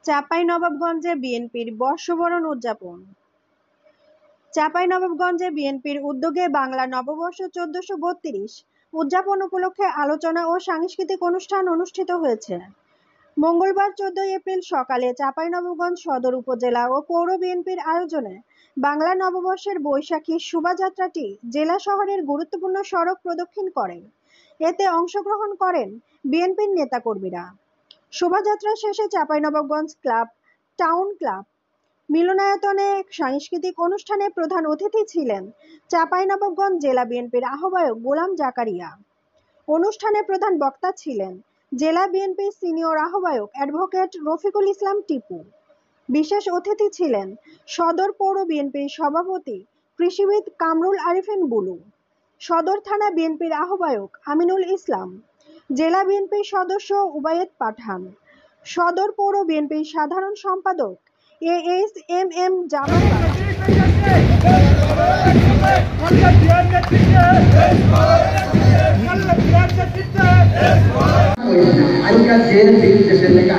চাঁপাইনবাবগঞ্জে বিএনপির বর্ষবরণ উদযাপন। চাঁপাইনবাবগঞ্জে বিএনপির উদ্যোগে বাংলা নববর্ষ ১৪৩২ উদযাপন উপলক্ষে আলোচনা ও সাংস্কৃতিক অনুষ্ঠান অনুষ্ঠিত হয়েছে। মঙ্গলবার ১৪ এপ্রিল সকালে চাঁপাইনবাবগঞ্জ সদর উপজেলা ও পৌর বিএনপির আয়োজনে বাংলা নববর্ষের বৈশাখী শোভাযাত্রাটি জেলা শহরের গুরুত্বপূর্ণ সড়ক প্রদক্ষিণ করেন। এতে অংশগ্রহণ করেন বিএনপির নেতাকর্মীরা। শোভাযাত্রা শেষে চাঁপাইনবাবগঞ্জ ক্লাব, টাউন ক্লাব মিলনায়তনে সাংস্কৃতিক অনুষ্ঠানে প্রধান অতিথি ছিলেন চাঁপাইনবাবগঞ্জ জেলা বিএনপির আহ্বায়ক গোলাম জাকারিয়া। অনুষ্ঠানে প্রধান বক্তা ছিলেন জেলা বিএনপির সিনিয়র আহ্বায়ক অ্যাডভোকেট রফিকুল ইসলাম টিপু। বিশেষ অতিথি ছিলেন সদর পৌর বিএনপির সভাপতি কৃষিবিদ কামরুল আরিফিন বুলু, সদর থানা বিএনপির আহ্বায়ক আমিনুল ইসলাম, জেলা বিএনপির সদস্য উবায়েদ পাঠান, সদর পৌর বিএনপির সাধারণ সম্পাদক ASMM জামাল আজকাল যে দেশের লেখা